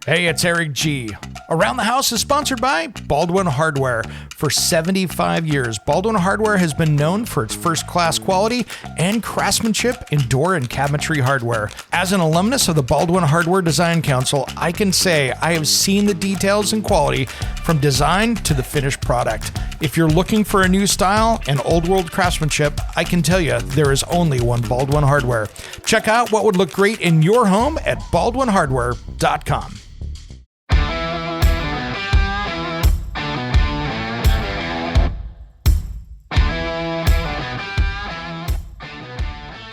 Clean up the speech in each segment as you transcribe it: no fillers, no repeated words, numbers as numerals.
Hey, it's Eric G. Around the House is sponsored by Baldwin Hardware. For 75 years, Baldwin Hardware has been known for its first-class quality and craftsmanship in door and cabinetry hardware. As an alumnus of the Baldwin Hardware Design Council, I can say I have seen the details and quality from design to the finished product. If you're looking for a new style and old-world craftsmanship, I can tell you there is only one Baldwin Hardware. Check out what would look great in your home at baldwinhardware.com.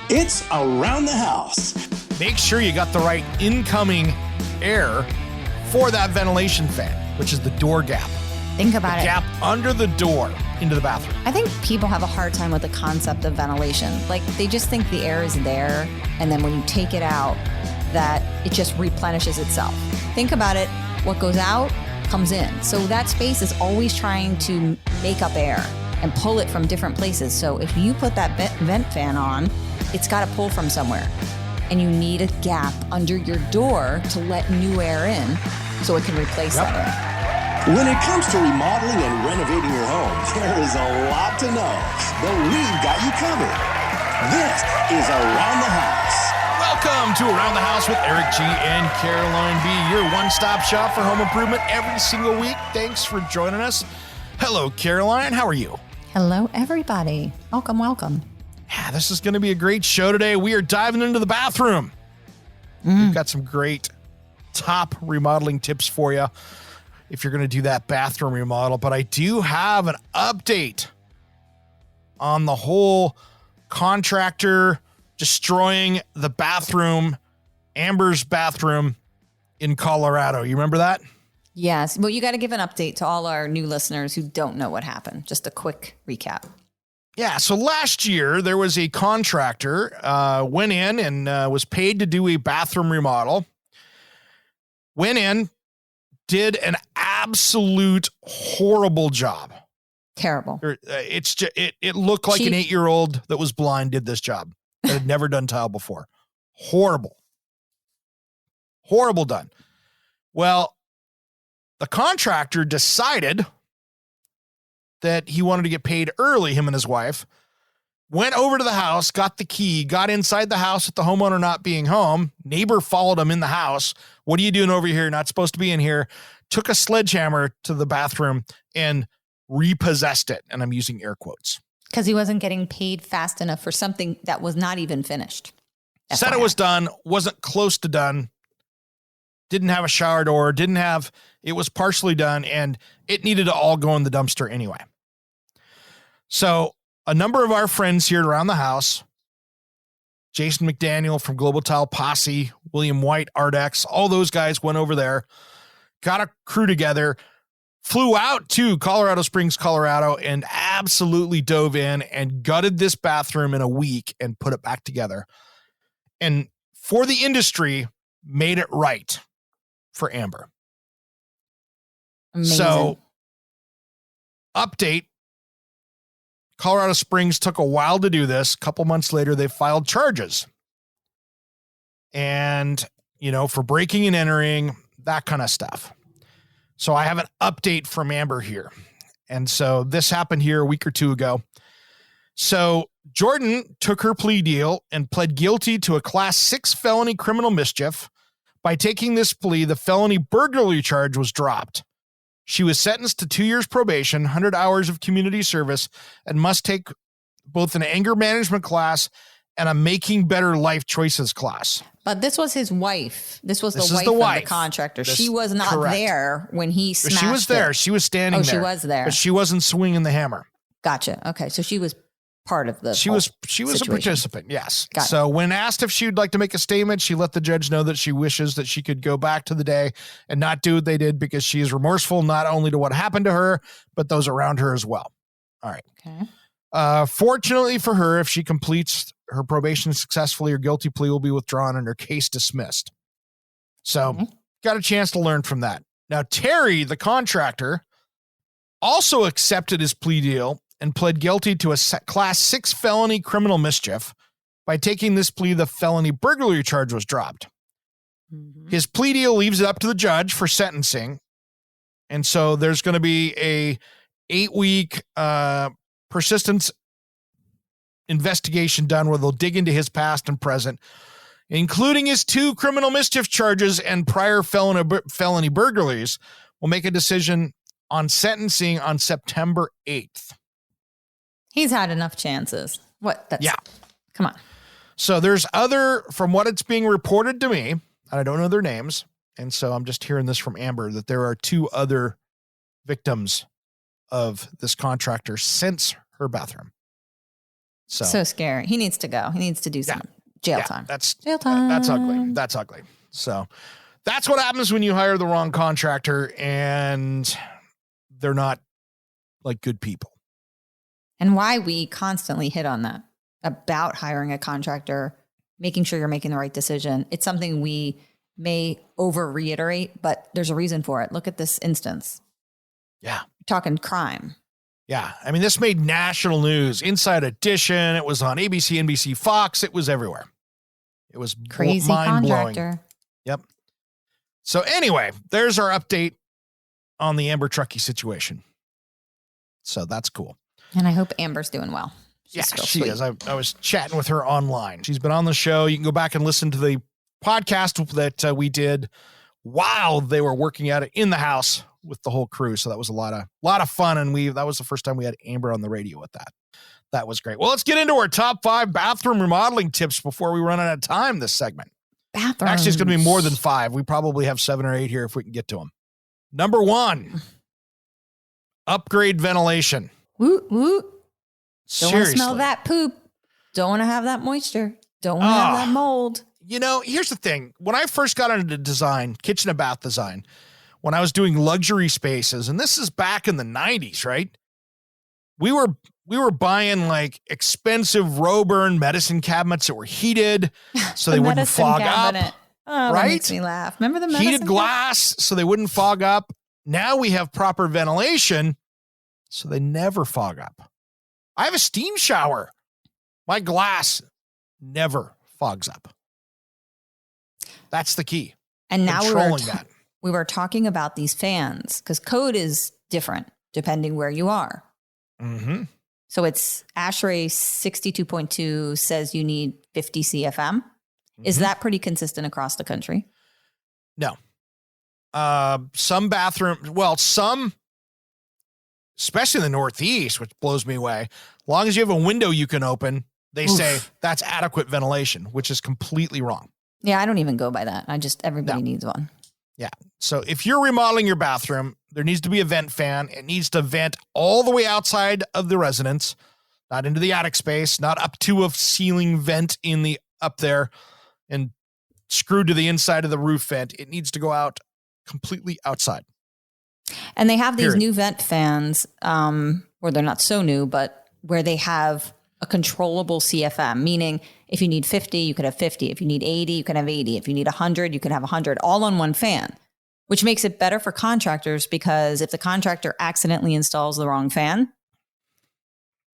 It's Around the House. Make sure you got the right incoming air for that ventilation fan, which is the door gap. Think about the gap under the door into the bathroom. I think people have a hard time with the concept of ventilation. Like, they just think the air is there, and then when you take it out, that it just replenishes itself. Think about it. What goes out comes in. So that space is always trying to make up air and pull it from different places. So if you put that vent fan on, it's got to pull from somewhere. And you need a gap under your door to let new air in so it can replace that air. When it comes to remodeling and renovating your home, there is a lot to know, but we've got you covered. This is Around the House. Welcome to Around the House with Eric G. and Caroline B., your one-stop shop for home improvement every single week. Thanks for joining us. Hello, Caroline. How are you? Hello, everybody. Welcome, welcome. Yeah, this is going to be a great show today. We are diving into the bathroom. We've got some great top remodeling tips for you if you're going to do that bathroom remodel. But I do have an update on the whole contractor destroying the bathroom, Amber's bathroom in Colorado. You remember that? Yes. Well, you got to give an update to all our new listeners who don't know what happened. Just a quick recap. Yeah, so last year there was a contractor went in and was paid to do a bathroom remodel. Went in, did an absolute horrible job. Terrible. It looked like an 8-year-old that was blind did this job. That had never done tile before. Horrible done. Well, the contractor decided that he wanted to get paid early, him and his wife, went over to the house, got the key, got inside the house with the homeowner not being home. Neighbor followed him in the house. What are you doing over here? Not supposed to be in here. Took a sledgehammer to the bathroom and repossessed it. And I'm using air quotes. Because he wasn't getting paid fast enough for something that was not even finished. Said it was done, wasn't close to done. Didn't have a shower door, it was partially done, and it needed to all go in the dumpster anyway. So a number of our friends here around the house, Jason McDaniel from Global Tile Posse, William White, Ardex, all those guys went over there, got a crew together, flew out to Colorado Springs, Colorado, and absolutely dove in and gutted this bathroom in a week and put it back together. And for the industry, made it right for Amber. Amazing. So, update, Colorado Springs took a while to do this. A couple months later, they filed charges. And, for breaking and entering, that kind of stuff. So I have an update from Amber here. And so this happened here a week or two ago. So Jordan took her plea deal and pled guilty to a Class 6 felony criminal mischief. By taking this plea, the felony burglary charge was dropped. She was sentenced to 2 years probation, 100 hours of community service, and must take both an anger management class and a making better life choices class. But this was his wife. This was the wife of the contractor. She was not there when he smashed it. She was there. She was standing there. Oh, she was there. But she wasn't swinging the hammer. Gotcha. Okay, so she was part of the She was a participant, yes. Got so when asked if she would like to make a statement, she let the judge know that she wishes that she could go back to the day and not do what they did because she is remorseful not only to what happened to her, but those around her as well. All right. Okay. Fortunately for her, if she completes her probation successfully, her guilty plea will be withdrawn and her case dismissed. So got a chance to learn from that. Now, Terry, the contractor, also accepted his plea deal and pled guilty to a Class 6 felony criminal mischief. By taking this plea, the felony burglary charge was dropped. Mhm. His plea deal leaves it up to the judge for sentencing. And so there's going to be a 8-week persistence investigation done where they'll dig into his past and present, including his 2 criminal mischief charges and prior felony burglaries. We'll make a decision on sentencing on September 8th. He's had enough chances. Yeah. Come on. So there's from what it's being reported to me, and I don't know their names, and so I'm just hearing this from Amber, that there are 2 other victims of this contractor since her bathroom. So scary. He needs to go. He needs to do some jail time. That's jail time. That's ugly. That's ugly. So that's what happens when you hire the wrong contractor and they're not like good people. And why we constantly hit on that about hiring a contractor, making sure you're making the right decision. It's something we may over reiterate, but there's a reason for it. Look at this instance. Yeah. We're talking crime. Yeah. I mean, this made national news. Inside Edition. It was on ABC, NBC, Fox. It was everywhere. It was crazy mind-blowing. Contractor. Yep. So anyway, there's our update on the Amber Truckee situation. So that's cool. And I hope Amber's doing well. She's she is. I was chatting with her online. She's been on the show. You can go back and listen to the podcast that we did while they were working at it in the house with the whole crew. So that was a lot of fun. And that was the first time we had Amber on the radio with that. That was great. Well, let's get into our top 5 bathroom remodeling tips before we run out of time this segment. Bathrooms. Actually, it's going to be more than 5. We probably have 7 or 8 here if we can get to them. Number 1, upgrade ventilation. Woot, woot. Don't want to Seriously. smell that poop. Don't want to have that moisture. Don't want to have that mold. You know, here's the thing. When I first got into design, kitchen and bath design, when I was doing luxury spaces, and this is back in the 90s, right? We were buying like expensive Roburn medicine cabinets that were heated so they wouldn't fog cabinet. up. Oh, right? That makes me laugh. Remember the medicine heated glass so they wouldn't fog up. Now we have proper ventilation so they never fog up. I have a steam shower. My glass never fogs up. That's the key. And now controlling that. We were talking about these fans because code is different depending where you are. Mm-hmm. So it's ASHRAE 62.2 says you need 50 CFM. Mm-hmm. Is that pretty consistent across the country? No. Some bathrooms, especially in the Northeast, which blows me away. As long as you have a window you can open, they say that's adequate ventilation, which is completely wrong. Yeah, I don't even go by that. Everybody needs one. Yeah. So if you're remodeling your bathroom, there needs to be a vent fan. It needs to vent all the way outside of the residence, not into the attic space, not up to a ceiling vent up there and screwed to the inside of the roof vent. It needs to go out completely outside. And they have these new vent fans, where they're not so new, but where they have a controllable CFM, meaning if you need 50, you could have 50. If you need 80, you can have 80. If you need 100, you can have 100, all on one fan, which makes it better for contractors because if the contractor accidentally installs the wrong fan,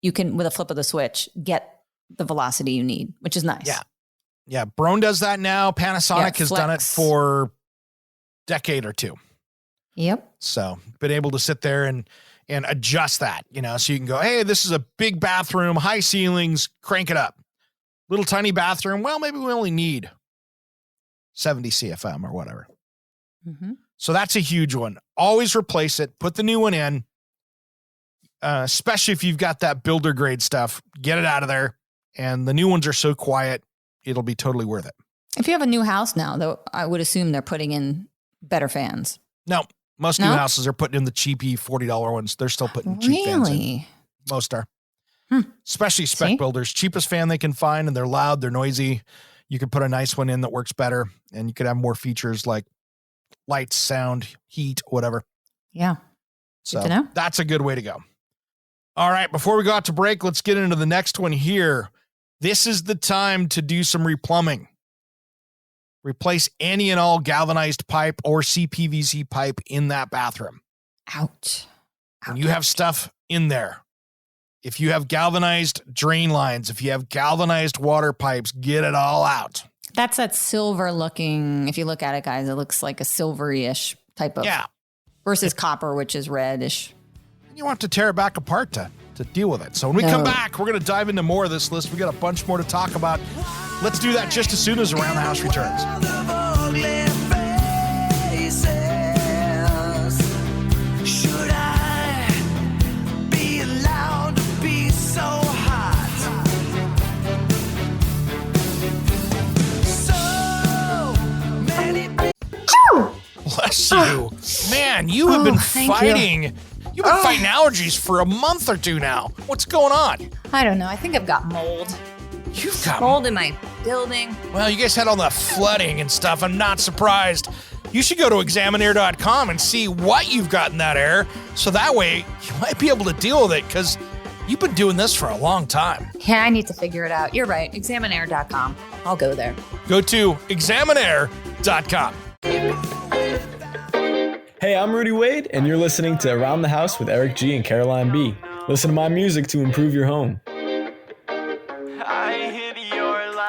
you can, with a flip of the switch, get the velocity you need, which is nice. Yeah. Yeah. Brone does that now. Panasonic has done it for a decade or 2. Yep. So been able to sit there and adjust that, so you can go, hey, this is a big bathroom, high ceilings, crank it up. Little tiny bathroom. Well, maybe we only need 70 CFM or whatever. Mm-hmm. So that's a huge one. Always replace it. Put the new one in, especially if you've got that builder grade stuff. Get it out of there. And the new ones are so quiet, it'll be totally worth it. If you have a new house now, though, I would assume they're putting in better fans. No. Most new houses are putting in the cheapy $40 ones. They're still putting cheap fans in. Most are. Especially spec builders. Cheapest fan they can find, and they're loud, they're noisy. You could put a nice one in that works better, and you could have more features like lights, sound, heat, whatever. Yeah. So that's a good way to go. All right, before we go out to break, let's get into the next one here. This is the time to do some replumbing. Replace any and all galvanized pipe or CPVC pipe in that bathroom. Ouch. When you have stuff in there, if you have galvanized drain lines, if you have galvanized water pipes, get it all out. That's that silver looking. If you look at it, guys, it looks like a silvery-ish type of. Yeah. Versus copper, which is reddish. You want to tear it back apart to deal with it. So when we come back, we're going to dive into more of this list. We got a bunch more to talk about. Let's do that just as soon as Around the House returns. Bless you. Man, you have been fighting. You've been fighting allergies for a month or two now. What's going on? I don't know. I think I've got mold. You've got mold in my building. Well, you guys had all the flooding and stuff. I'm not surprised. You should go to examinair.com and see what you've got in that air. So that way you might be able to deal with it because you've been doing this for a long time. Yeah, I need to figure it out. You're right. Examinair.com. I'll go there. Go to examinair.com. Hey, I'm Rudy Wade, and you're listening to Around the House with Eric G. and Caroline B. Listen to my music to improve your home.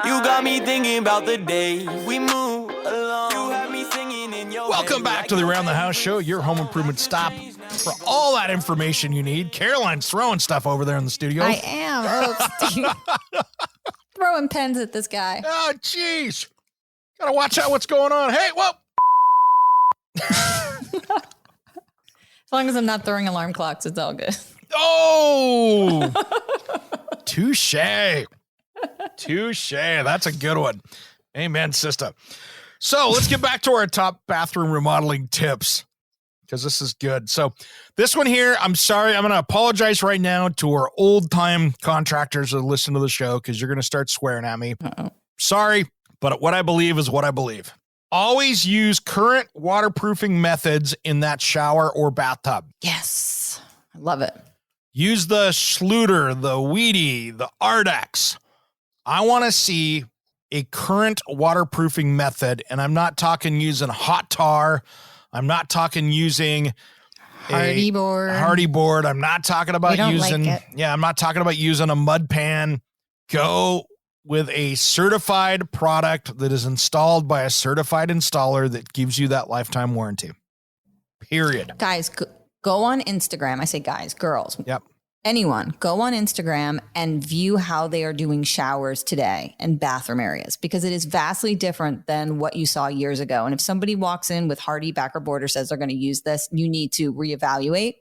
You got me thinking about the day we move along. You have me singing in your Welcome back to the Around the House show, your home improvement stop for all that information you need. Caroline's throwing stuff over there in the studio. I am. Oh, Steve. Throwing pens at this guy. Oh, jeez. Gotta watch out what's going on. Hey, whoa. As long as I'm not throwing alarm clocks, it's all good. Oh, touche. Touche. That's a good one. Amen, sister. So let's get back to our top bathroom remodeling tips because this is good. So this one here, I'm sorry. I'm going to apologize right now to our old time contractors that listen to the show because you're going to start swearing at me. Uh-oh. Sorry, but what I believe is what I believe. Always use current waterproofing methods in that shower or bathtub. Yes. I love it. Use the Schluter, the Weedy, the Ardex. I want to see a current waterproofing method, and I'm not talking using hot tar. I'm not talking using Hardy board. Hardy board. I'm not talking about using, like it. I'm not talking about using a mud pan. Go with a certified product that is installed by a certified installer that gives you that lifetime warranty. Period. Guys, go on Instagram. I say guys, girls. Yep. Anyone, go on Instagram and view how they are doing showers today and bathroom areas because it is vastly different than what you saw years ago. And if somebody walks in with Hardy backer board or says they're going to use this, you need to reevaluate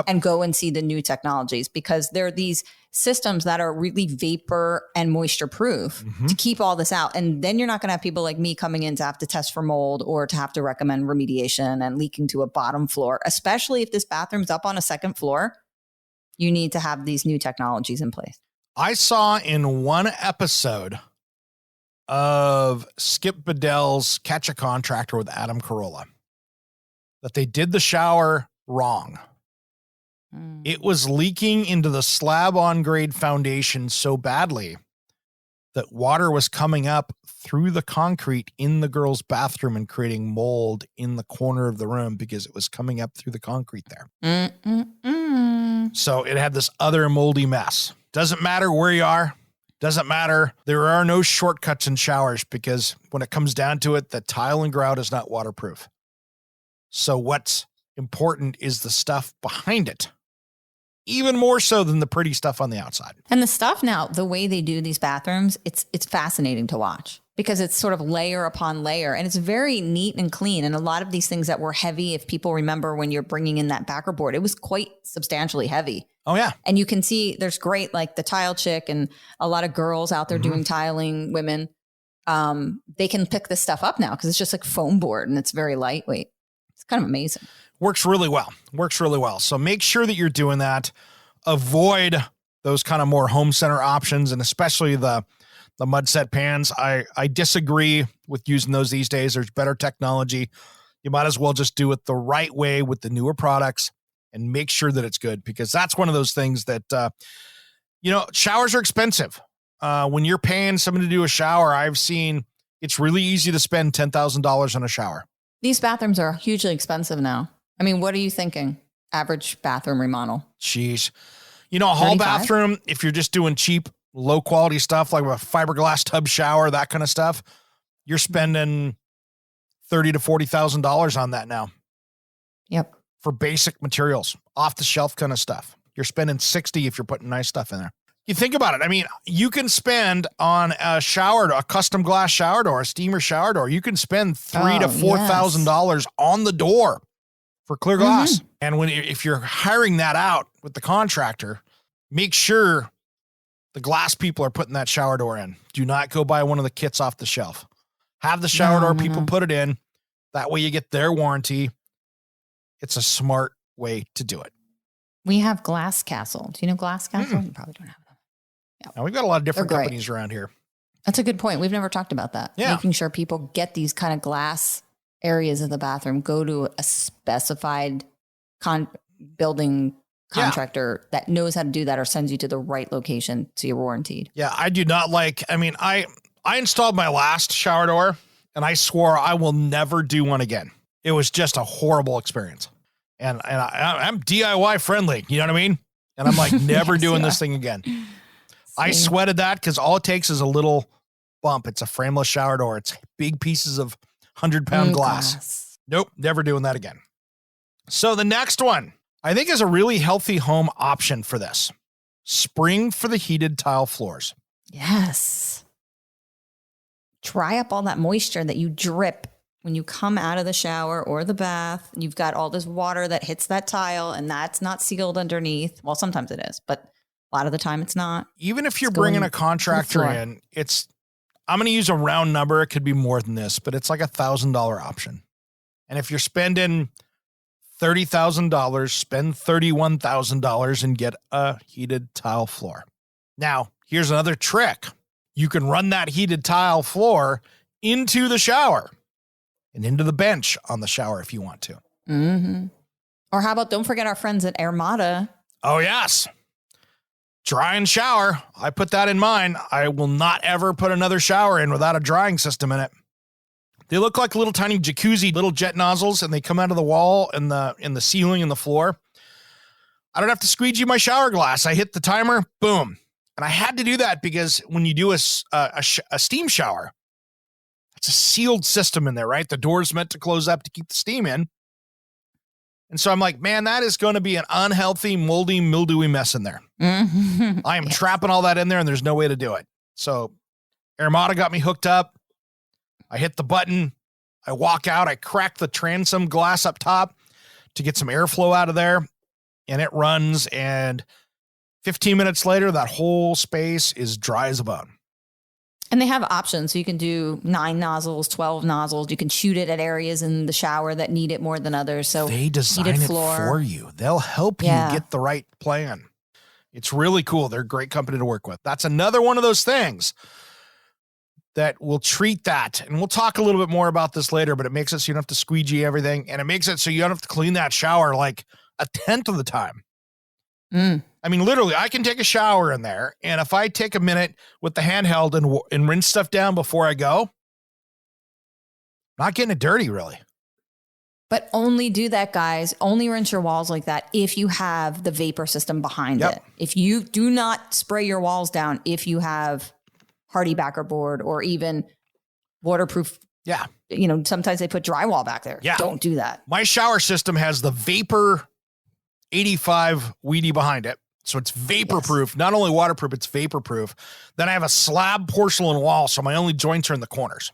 and go and see the new technologies because there are these systems that are really vapor and moisture proof to keep all this out. And then you're not going to have people like me coming in to have to test for mold or to have to recommend remediation and leaking to a bottom floor, especially if this bathroom's up on a second floor. You need to have these new technologies in place. I saw in one episode of Skip Bedell's Catch a Contractor with Adam Carolla that they did the shower wrong. It was leaking into the slab on grade foundation so badly that water was coming up through the concrete in the girl's bathroom and creating mold in the corner of the room because it was coming up through the concrete there. So it had this other moldy mess. Doesn't matter where you are. Doesn't matter. There are no shortcuts in showers because when it comes down to it, the tile and grout is not waterproof. So what's important is the stuff behind it. Even more so than the pretty stuff on the outside. And the stuff now, the way they do these bathrooms, it's fascinating to watch because it's sort of layer upon layer and it's very neat and clean. And a lot of these things that were heavy, if people remember when you're bringing in that backer board, it was quite substantially heavy. Oh, yeah. And you can see there's great, like the tile chick and a lot of girls out there doing tiling, women. They can pick this stuff up now because it's just like foam board and it's very lightweight. It's kind of amazing. Works really well. So make sure that you're doing that. Avoid those kind of more home center options and especially the mud set pans. I disagree with using those these days. There's better technology. You might as well just do it the right way with the newer products and make sure that it's good because that's one of those things that, showers are expensive. When you're paying someone to do a shower, I've seen it's really easy to spend $10,000 on a shower. These bathrooms are hugely expensive now. I mean, what are you thinking? Average bathroom remodel. Jeez. A hall 35? bathroom, if you're just doing cheap, low quality stuff like a fiberglass tub shower, that kind of stuff, you're spending $30,000 to $40,000 on that now. Yep. For basic materials, off the shelf kind of stuff. You're spending 60 if you're putting nice stuff in there. You think about it. I mean, you can spend on a custom glass shower door, a steamer shower door. You can spend $3,000 to $4,000 on the door for clear glass. Mm-hmm. And if you're hiring that out with the contractor, make sure the glass people are putting that shower door in. Do not go buy one of the kits off the shelf. Have the shower door people put it in. That way you get their warranty. It's a smart way to do it. We have Glass Castle. Do you know Glass Castle? You probably don't have them. Yep. Now, we've got a lot of different companies around here. That's a good point. We've never talked about that. Yeah. Making sure people get these kind of glass areas of the bathroom, go to a specified building contractor that knows how to do that or sends you to the right location so you're warranted. Yeah, I do not I installed my last shower door and I swore I will never do one again. It was just a horrible experience. And I'm DIY friendly, you know what I mean? And I'm like, never doing this thing again. I sweated that because all it takes is a little bump. It's a frameless shower door. It's big pieces of 100-pound glass. Nope, never doing that again. So the next one, I think, is a really healthy home option for this. Spring for the heated tile floors. Yes. Dry up all that moisture that you drip when you come out of the shower or the bath. You've got all this water that hits that tile and that's not sealed underneath. Well, sometimes it is, but a lot of the time it's not. Even if you're bringing a contractor in, I'm going to use a round number. It could be more than this, but it's like $1,000 option. And if you're spending $30,000, spend $31,000 and get a heated tile floor. Now, here's another trick. You can run that heated tile floor into the shower and into the bench on the shower if you want to. Mm-hmm. Or how about, don't forget our friends at Armada. Oh, yes. Dry and shower. I put that in mine. I will not ever put another shower in without a drying system in it. They look like little tiny jacuzzi, little jet nozzles, and they come out of the wall and in the ceiling and the floor. I don't have to squeegee my shower glass. I hit the timer, boom. And I had to do that because when you do a steam shower, it's a sealed system in there, right? The door's meant to close up to keep the steam in. And so I'm like, man, that is going to be an unhealthy, moldy, mildewy mess in there. Mm-hmm. I am trapping all that in there and there's no way to do it. So Armada got me hooked up. I hit the button. I walk out. I crack the transom glass up top to get some airflow out of there. And it runs. And 15 minutes later, that whole space is dry as a bone. And they have options. So you can do 9 nozzles, 12 nozzles. You can shoot it at areas in the shower that need it more than others. So they design it for you. They'll help you get the right plan. It's really cool. They're a great company to work with. That's another one of those things that will treat that. And we'll talk a little bit more about this later, but it makes it so you don't have to squeegee everything. And it makes it so you don't have to clean that shower like a tenth of the time. I mean, literally, I can take a shower in there, and if I take a minute with the handheld and rinse stuff down before I go, not getting it dirty, really. But only do that, guys. Only rinse your walls like that if you have the vapor system behind it. If you do not spray your walls down, if you have hardy backer board or even waterproof. Yeah. You know, sometimes they put drywall back there. Yeah. Don't do that. My shower system has the Vapor 85 Weedy behind it. So it's vapor-proof, Not only waterproof, it's vapor-proof. Then I have a slab porcelain wall, so my only joints are in the corners.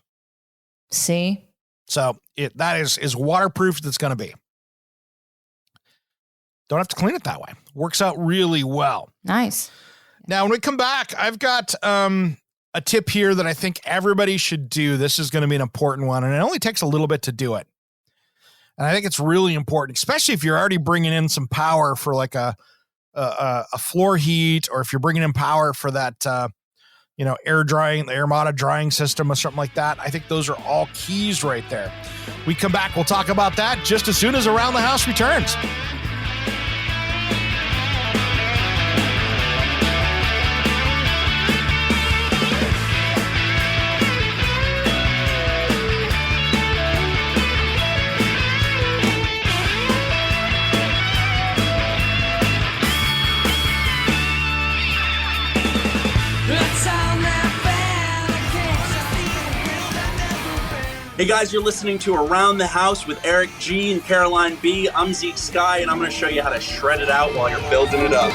See? So that is waterproof as it's going to be. Don't have to clean it that way. Works out really well. Nice. Now, when we come back, I've got a tip here that I think everybody should do. This is going to be an important one, and it only takes a little bit to do it. And I think it's really important, especially if you're already bringing in some power for like a floor heat, or if you're bringing in power for that, air drying, the Armada drying system or something like that. I think those are all keys right there. We come back, we'll talk about that just as soon as Around the House returns. Hey guys, you're listening to Around the House with Eric G and Caroline B. I'm Zeke Sky, and I'm going to show you how to shred it out while you're building it up.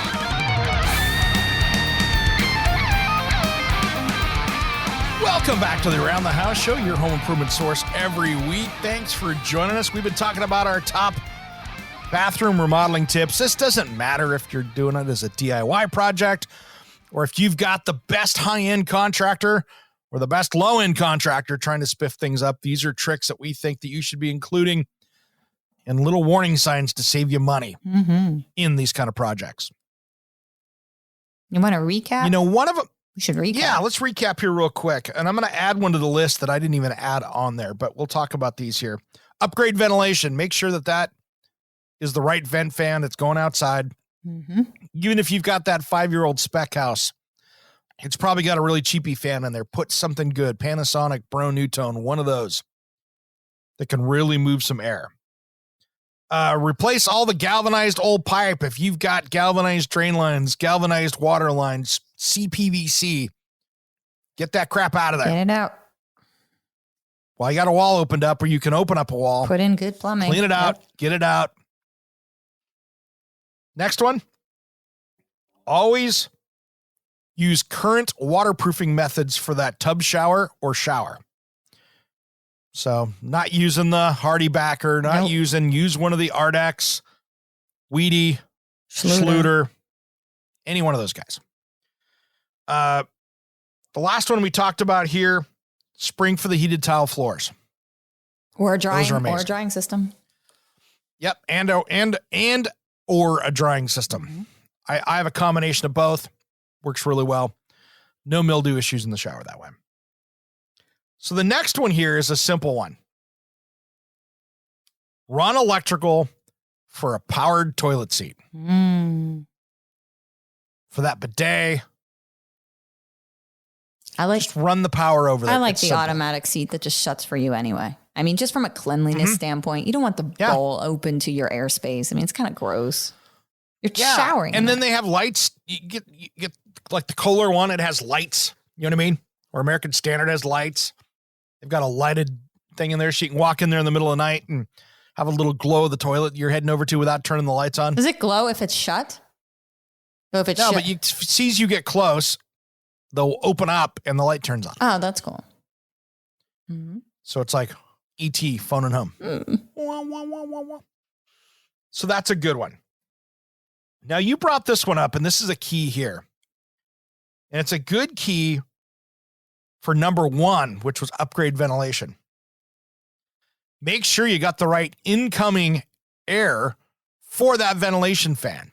Welcome back to the Around the House Show, your home improvement source every week. Thanks for joining us. We've been talking about our top bathroom remodeling tips. This doesn't matter if you're doing it as a DIY project or if you've got the best high-end contractor or the best low-end contractor trying to spiff things up. These are tricks that we think that you should be including and little warning signs to save you money in these kind of projects. You want to recap? You know, one of them. We should recap. Yeah, let's recap here real quick. And I'm going to add one to the list that I didn't even add on there, but we'll talk about these here. Upgrade ventilation. Make sure that that is the right vent fan that's going outside. Even if you've got that 5-year-old spec house, it's probably got a really cheapy fan in there. Put something good. Panasonic, Bro-Newtone, one of those that can really move some air. Replace all the galvanized old pipe. If you've got galvanized drain lines, galvanized water lines, CPVC, get that crap out of there. Get it out. Well, you got a wall opened up, or you can open up a wall. Put in good plumbing. Clean it out. Get it out. Next one. Always use current waterproofing methods for that tub shower or shower. So not using the Hardy Backer, use one of the Ardex, Weedy, Schluter, any one of those guys. The last one we talked about here, spring for the heated tile floors. Or a drying system. Yep, and or a drying system. I have a combination of both. Works really well. No mildew issues in the shower that way. So the next one here is a simple one. Run electrical for a powered toilet seat. For that bidet. Just run the power over there. I like the automatic seat that just shuts for you anyway. I mean, just from a cleanliness standpoint, you don't want the bowl open to your airspace. I mean, it's kind of gross. You're showering. And then they have lights. You get like the Kohler one. It has lights. You know what I mean? Or American Standard has lights. They've got a lighted thing in there so you can walk in there in the middle of the night and have a little glow of the toilet you're heading over to without turning the lights on. Does it glow if it's shut? So if it's shut? But it sees you get close, they'll open up and the light turns on. Oh, that's cool. So it's like E.T. phoning home. So that's a good one. Now you brought this one up, and this is a key here. And it's a good key for number one, which was upgrade ventilation. Make sure you got the right incoming air for that ventilation fan,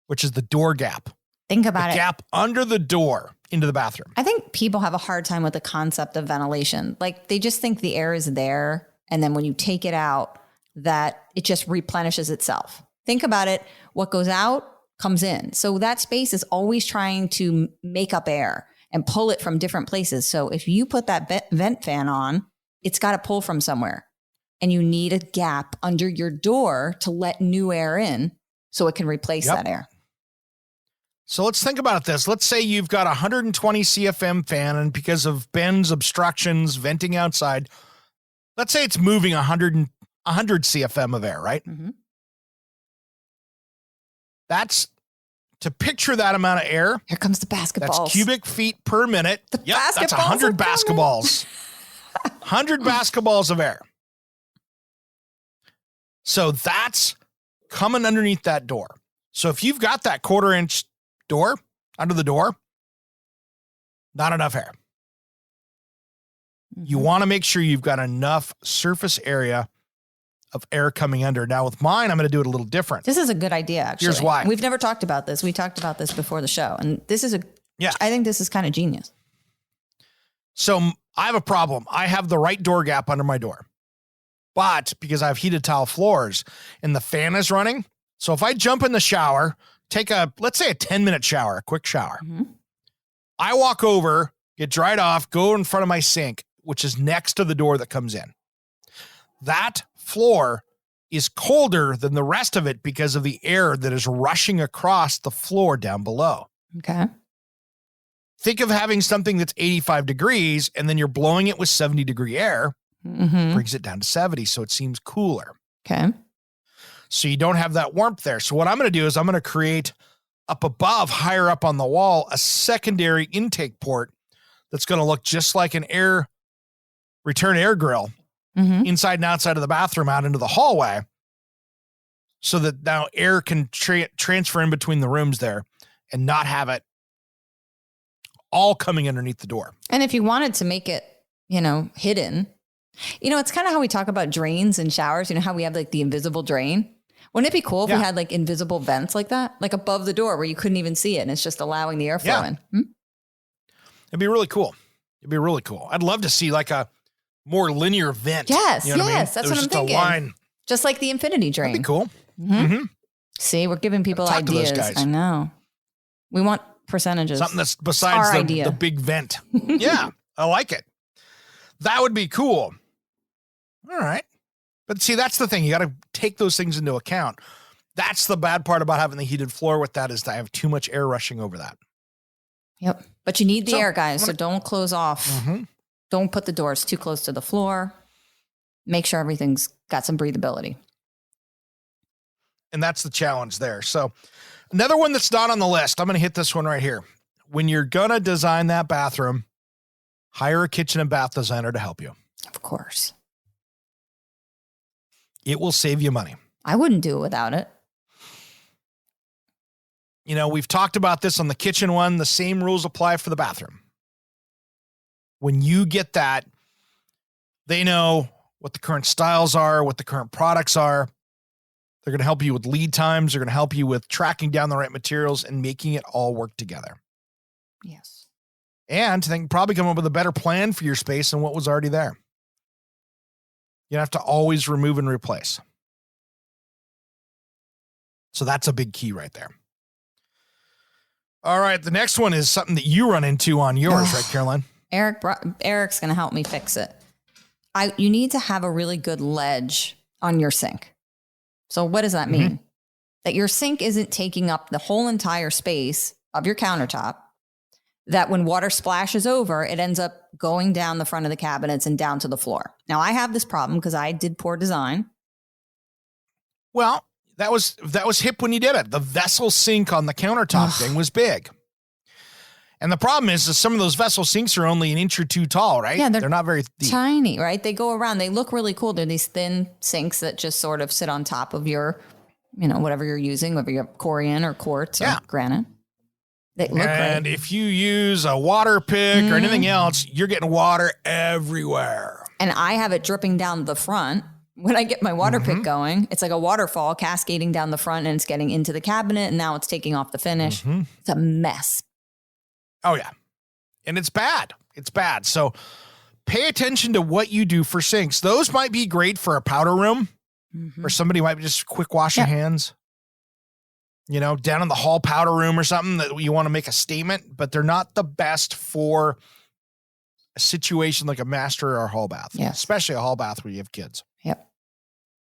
which is the door gap. Think about the gap under the door into the bathroom. I think people have a hard time with the concept of ventilation. Like they just think the air is there. And then when you take it out, that it just replenishes itself. Think about it. What goes out comes in. So that space is always trying to make up air and pull it from different places. So if you put that vent fan on, it's got to pull from somewhere. And you need a gap under your door to let new air in so it can replace that air. So let's think about this. Let's say you've got a 120 CFM fan, and because of bends, obstructions, venting outside, let's say it's moving 100 CFM of air, right? That's to picture that amount of air. Here comes the basketballs. That's cubic feet per minute. That's 100 basketballs. 100 basketballs of air. So that's coming underneath that door. So if you've got that 1/4 inch door under the door, not enough air. You want to make sure you've got enough surface area of air coming under. Now with mine, I'm going to do it a little different. This is a good idea, actually. Here's why. We've never talked about this. We talked about this before the show. And this is I think this is kind of genius. So I have a problem. I have the right door gap under my door. But because I have heated tile floors and the fan is running, so if I jump in the shower, take let's say a 10-minute shower, a quick shower. I walk over, get dried off, go in front of my sink, which is next to the door that comes in. That floor is colder than the rest of it because of the air that is rushing across the floor down below. Okay. Think of having something that's 85 degrees and then you're blowing it with 70-degree air, brings it down to 70, so it seems cooler. Okay. So you don't have that warmth there. So what I'm going to do is I'm going to create up above, higher up on the wall, a secondary intake port that's going to look just like an return air grill inside and outside of the bathroom out into the hallway, so that now air can transfer in between the rooms there and not have it all coming underneath the door. And if you wanted to make it, hidden, it's kind of how we talk about drains and showers, how we have like the invisible drain. Wouldn't it be cool if we had like invisible vents like that, like above the door where you couldn't even see it and it's just allowing the airflow in? It'd be really cool. I'd love to see like a more linear vent. Yes, you know what I mean? That's what I'm just thinking. A line. Just like the infinity drain. That'd be cool. See, we're giving people Talk to ideas. those guys. I know. We want percentages. Something that's besides the big vent. Yeah, I like it. That would be cool. All right. But see, that's the thing. You got to take those things into account. That's the bad part about having the heated floor with that, is that I have too much air rushing over that. Yep. But you need the air, guys. So don't close off. Don't put the doors too close to the floor. Make sure everything's got some breathability. And that's the challenge there. So another one that's not on the list, I'm going to hit this one right here. When you're going to design that bathroom, hire a kitchen and bath designer to help you. Of course. It will save you money. I wouldn't do it without it. We've talked about this on the kitchen one. The same rules apply for the bathroom. When you get that, they know what the current styles are, what the current products are. They're going to help you with lead times. They're going to help you with tracking down the right materials and making it all work together. Yes. And they can probably come up with a better plan for your space than what was already there. You have to always remove and replace. So that's a big key right there. All right. The next one is something that you run into on yours, right, Caroline? Eric's going to help me fix it. You need to have a really good ledge on your sink. So what does that mean? That your sink isn't taking up the whole entire space of your countertop, that when water splashes over, it ends up going down the front of the cabinets and down to the floor. Now, I have this problem because I did poor design. Well, that was hip when you did it. The vessel sink on the countertop thing was big. And the problem is that some of those vessel sinks are only an inch or two tall, right? Yeah, they're not very deep. Tiny, right? They go around. They look really cool. They're these thin sinks that just sort of sit on top of your, whatever you're using, whether you have corian or quartz or granite. They look great. And if you use a water pick or anything else, you're getting water everywhere. And I have it dripping down the front. When I get my water pick going, it's like a waterfall cascading down the front, and it's getting into the cabinet, and now it's taking off the finish. It's a mess. Oh, yeah. And it's bad. It's bad. So pay attention to what you do for sinks. Those might be great for a powder room, or somebody might just quick wash your hands. Down in the hall powder room or something that you want to make a statement, but they're not the best for a situation like a master or a hall bath, especially a hall bath where you have kids. Yep.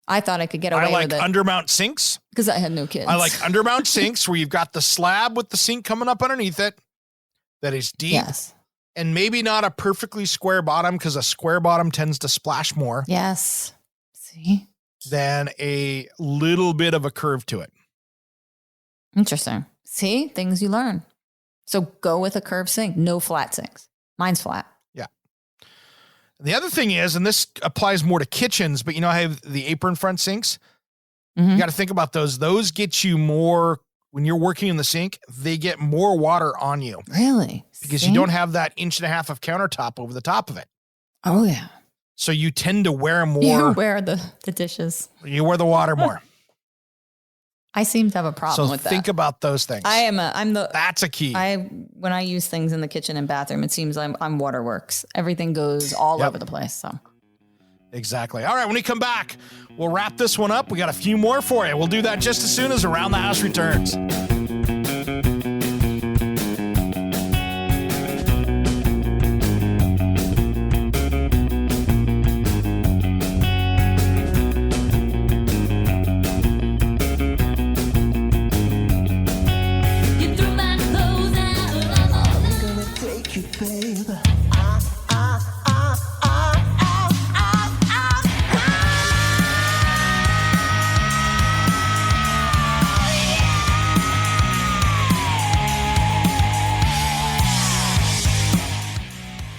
I thought I could get away with it. I like undermount sinks. Because I had no kids. I like undermount sinks where you've got the slab with the sink coming up underneath it that is deep. Yes. And maybe not a perfectly square bottom, because a square bottom tends to splash more. Yes. See? Than a little bit of a curve to it. Interesting. See? Things you learn. So go with a curved sink. No flat sinks. Mine's flat. Yeah. The other thing is, and this applies more to kitchens, but I have the apron front sinks. You got to think about those. Those get you more, when you're working in the sink, they get more water on you. Really? Because you don't have that 1.5 inches of countertop over the top of it. Oh, yeah. So you tend to wear more. You wear the dishes. You wear the water more. I seem to have a problem with that. So think about those things. That's a key. When I use things in the kitchen and bathroom, it seems I'm waterworks. Everything goes all over the place. So exactly. All right. When we come back, we'll wrap this one up. We got a few more for you. We'll do that just as soon as Around the House returns.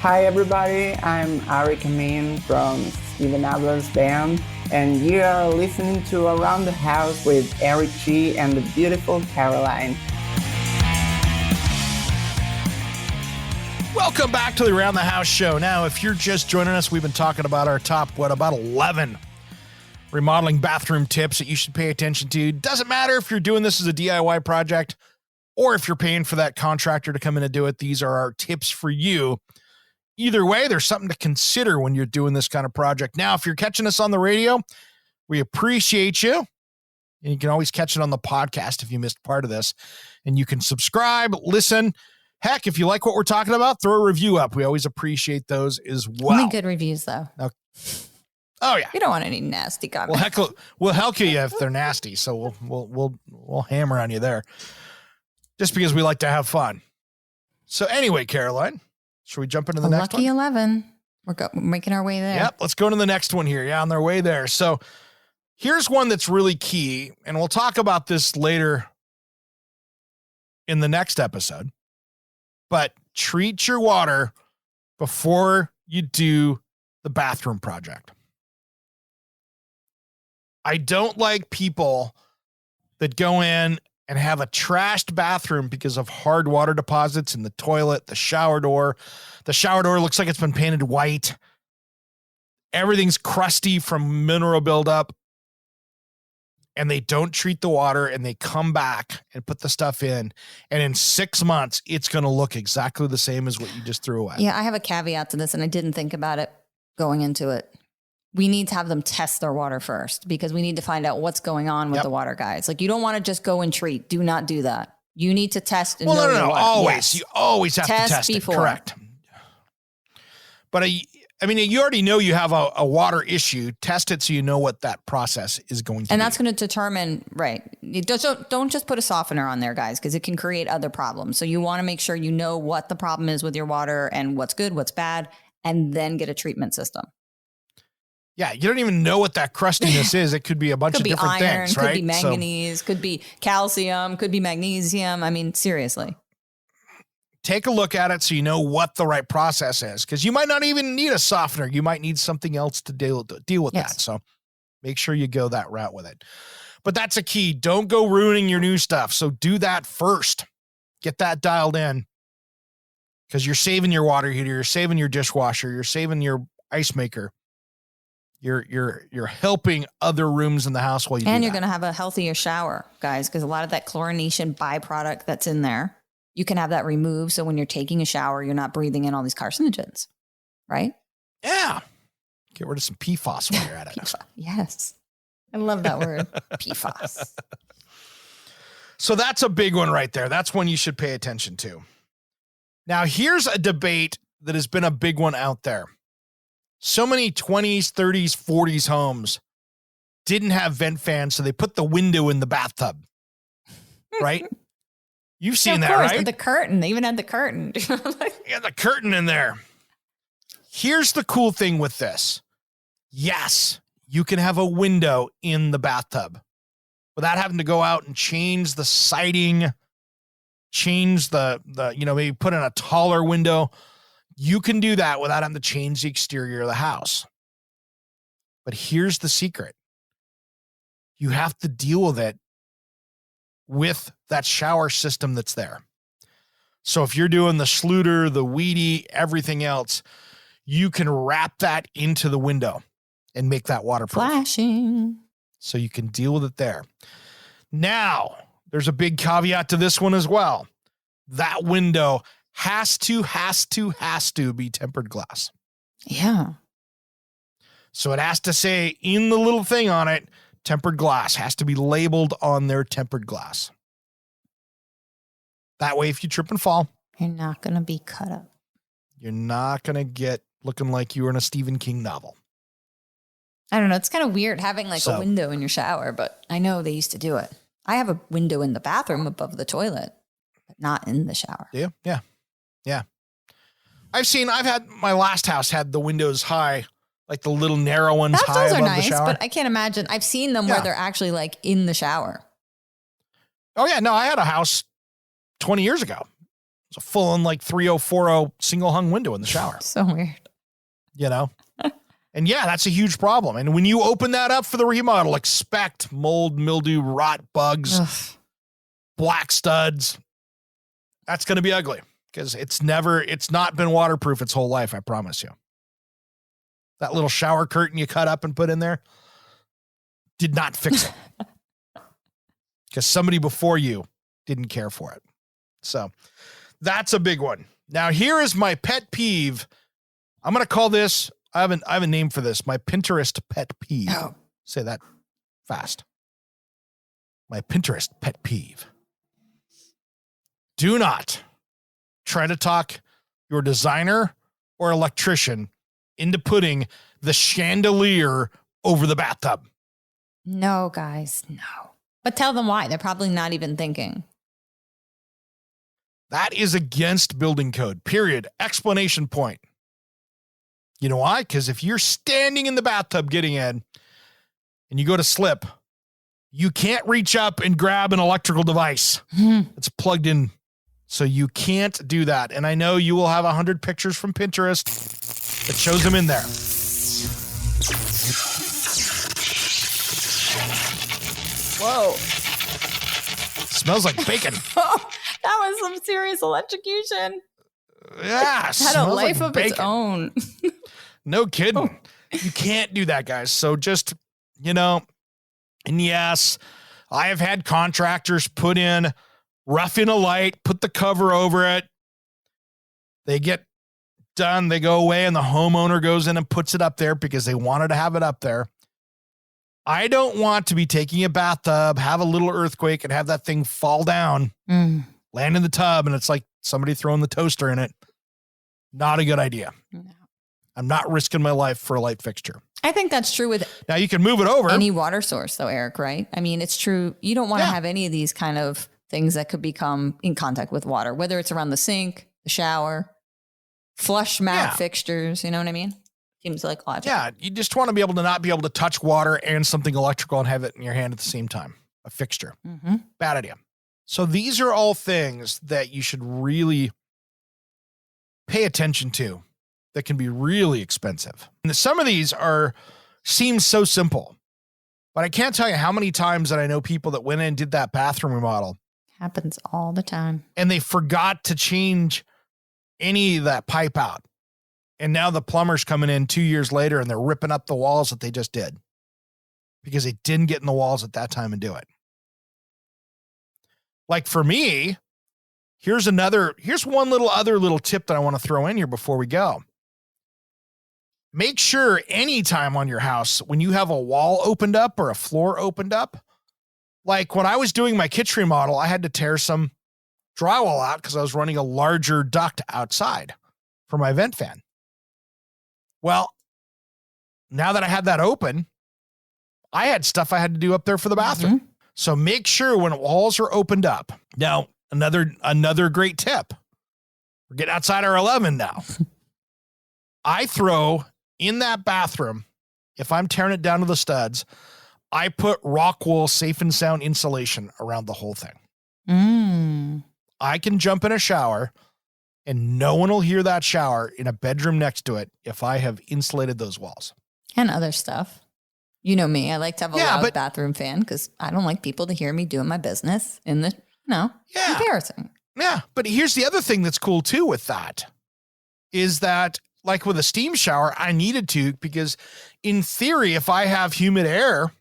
Hi everybody, I'm Arik Amin from Steven Adler's band, and you are listening to Around the House with Eric G and the beautiful Caroline. Welcome back to the Around the House show. Now, if you're just joining us, we've been talking about our top, about 11 remodeling bathroom tips that you should pay attention to. Doesn't matter if you're doing this as a DIY project or if you're paying for that contractor to come in and do it. These are our tips for you. Either way, there's something to consider when you're doing this kind of project. Now, if you're catching us on the radio, we appreciate you. And you can always catch it on the podcast if you missed part of this. And you can subscribe, listen. Heck, if you like what we're talking about, throw a review up. We always appreciate those as well. Only good reviews, though. Okay. Oh yeah, we don't want any nasty comments. We'll heck you if they're nasty. So we'll hammer on you there, just because we like to have fun. So anyway, Caroline, should we jump into the next one? Lucky 11. We're making our way there. Yep, let's go to the next one here. Yeah, on their way there. So here's one that's really key, and we'll talk about this later in the next episode. But treat your water before you do the bathroom project. I don't like people that go in and have a trashed bathroom because of hard water deposits in the toilet, the shower door. The shower door looks like it's been painted white. Everything's crusty from mineral buildup. And they don't treat the water, and they come back and put the stuff in. And in 6 months, it's going to look exactly the same as what you just threw away. Yeah, I have a caveat to this, and I didn't think about it going into it. We need to have them test their water first, because we need to find out what's going on with the water, guys. Like, you don't want to just go and treat. Do not do that. You need to test and know your water. Always. Yes. You always have to test before. it. Correct. But I mean, you already know you have a water issue. Test it so you know what that process is going to be. And that's going to determine, right. Don't just put a softener on there, guys, because it can create other problems. So you want to make sure you know what the problem is with your water and what's good, what's bad, and then get a treatment system. Yeah, you don't even know what that crustiness is. It could be a bunch of different things, right? Could be manganese, could be calcium, could be magnesium. I mean, seriously. Take a look at it so you know what the right process is, because you might not even need a softener. You might need something else to deal with that. So make sure you go that route with it. But that's a key. Don't go ruining your new stuff. So do that first. Get that dialed in, because you're saving your water heater, you're saving your dishwasher, you're saving your ice maker. You're helping other rooms in the house while you do that. And you're going to have a healthier shower, guys, because a lot of that chlorination byproduct that's in there, you can have that removed. So when you're taking a shower, you're not breathing in all these carcinogens, right? Yeah. Get rid of some PFAS while you're at it. PFAS. Yes. I love that word. PFAS. So that's a big one right there. That's one you should pay attention to. Now, here's a debate that has been a big one out there. So many 20s, 30s, 40s homes didn't have vent fans, so they put the window in the bathtub, right? You've seen that, right? The curtain. They even had the curtain. Yeah, the curtain in there. Here's the cool thing with this. Yes, you can have a window in the bathtub without having to go out and change the siding, change the maybe put in a taller window. You can do that without having to change the exterior of the house. But here's the secret. You have to deal with it with that shower system that's there. So if you're doing the Schluter, the Weedy, everything else, you can wrap that into the window and make that waterproof. Flashing. So you can deal with it there. Now, there's a big caveat to this one as well. That window has to be tempered glass. Yeah. So it has to say in the little thing on it, tempered glass, has to be labeled on their tempered glass. That way, if you trip and fall, you're not going to be cut up. You're not going to get looking like you were in a Stephen King novel. I don't know. It's kind of weird having a window in your shower, but I know they used to do it. I have a window in the bathroom above the toilet, but not in the shower. Yeah. I've had my last house had the windows high, like the little narrow ones high above the shower. But I can't imagine. I've seen them where they're actually in the shower. Oh yeah. No, I had a house 20 years ago. It's a full-on like 3040 single hung window in the shower. So weird. You know? And yeah, that's a huge problem. And when you open that up for the remodel, expect mold, mildew, rot, bugs, black studs. That's going to be ugly because it's not been waterproof its whole life. I promise you. That little shower curtain you cut up and put in there did not fix it because somebody before you didn't care for it. So that's a big one. Now here is my pet peeve. I'm going to call this, I have a name for this. My Pinterest pet peeve. Oh. Say that fast. My Pinterest pet peeve. Do not try to talk your designer or electrician into putting the chandelier over the bathtub. No, guys, no. But tell them why. They're probably not even thinking. That is against building code, period. Explanation point. You know why? Because if you're standing in the bathtub getting in and you go to slip, you can't reach up and grab an electrical device. It's plugged in. So you can't do that. And I know you will have 100 pictures from Pinterest that shows them in there. Whoa. Smells like bacon. Oh, that was some serious electrocution. Yeah. It had a life of its own. No kidding. You can't do that, guys. So just, and yes, I have had contractors put in, rough in a light, put the cover over it. They get done, they go away, and the homeowner goes in and puts it up there because they wanted to have it up there. I don't want to be taking a bathtub, have a little earthquake, and have that thing fall down, land in the tub, and it's like somebody throwing the toaster in it. Not a good idea. No. I'm not risking my life for a light fixture. I think that's true with now you can move it over any water source though, Eric, right? I mean, it's true. You don't want to have any of these kind of things that could become in contact with water, whether it's around the sink, the shower, flush mount fixtures. You know what I mean? Seems like logic. Yeah. You just want to be able to not be able to touch water and something electrical and have it in your hand at the same time. A fixture. Bad idea. So these are all things that you should really pay attention to that can be really expensive. And some of these seem so simple, but I can't tell you how many times that I know people that went in and did that bathroom remodel. Happens all the time. And they forgot to change any of that pipe out. And now the plumber's coming in 2 years later and they're ripping up the walls that they just did because they didn't get in the walls at that time and do it. Like for me, here's one other little tip that I want to throw in here before we go. Make sure anytime on your house, when you have a wall opened up or a floor opened up, like when I was doing my kitchen remodel, I had to tear some drywall out because I was running a larger duct outside for my vent fan. Well, now that I had that open, I had stuff I had to do up there for the bathroom. So make sure when walls are opened up. Now, another great tip. We're getting outside our 11 now. I throw in that bathroom, if I'm tearing it down to the studs, I put rock wool safe and sound insulation around the whole thing. I can jump in a shower and no one will hear that shower in a bedroom next to it if I have insulated those walls. And other stuff. You know me, I like to have a loud bathroom fan because I don't like people to hear me doing my business in the, embarrassing. Yeah, but here's the other thing that's cool too with that is that like with a steam shower, I needed to because in theory, if I have humid air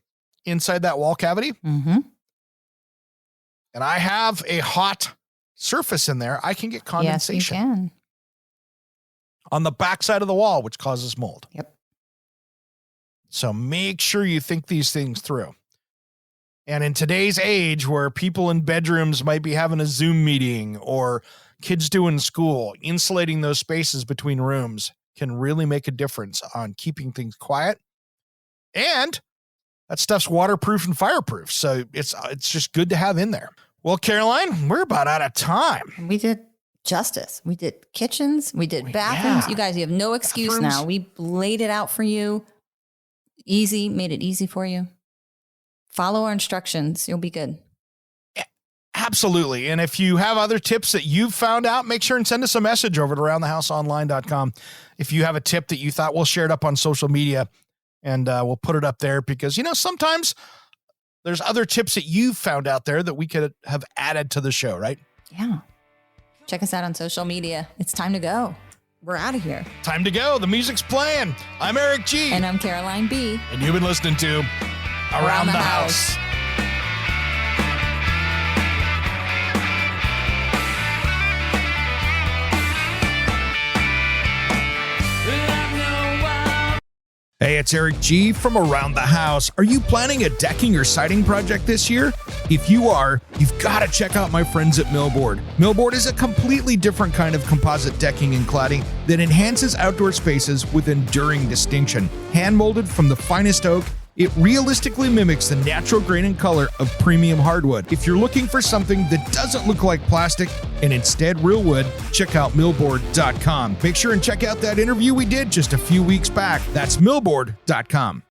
inside that wall cavity and I have a hot surface in there, I can get condensation. Yes, you can. On the backside of the wall, which causes mold. Yep. So make sure you think these things through. And in today's age where people in bedrooms might be having a Zoom meeting or kids doing school, insulating those spaces between rooms can really make a difference on keeping things quiet. And that stuff's waterproof and fireproof. So it's just good to have in there. Well, Caroline, we're about out of time. We did justice. We did kitchens. We did bathrooms. Yeah. You guys, you have no excuse now. We laid it out for you. Made it easy for you. Follow our instructions. You'll be good. Absolutely. And if you have other tips that you've found out, make sure and send us a message over to aroundthehouseonline.com. If you have a tip that you thought, we'll share it up on social media and we'll put it up there because, sometimes there's other tips that you've found out there that we could have added to the show, right? Yeah. Check us out on social media. It's time to go. We're out of here. Time to go. The music's playing. I'm Eric G. And I'm Caroline B. And you've been listening to Around the House. Hey, it's Eric G. from Around the House. Are you planning a decking or siding project this year? If you are, you've got to check out my friends at Millboard. Millboard is a completely different kind of composite decking and cladding that enhances outdoor spaces with enduring distinction. Hand-molded from the finest oak, it realistically mimics the natural grain and color of premium hardwood. If you're looking for something that doesn't look like plastic and instead real wood, check out millboard.com. Make sure and check out that interview we did just a few weeks back. That's millboard.com.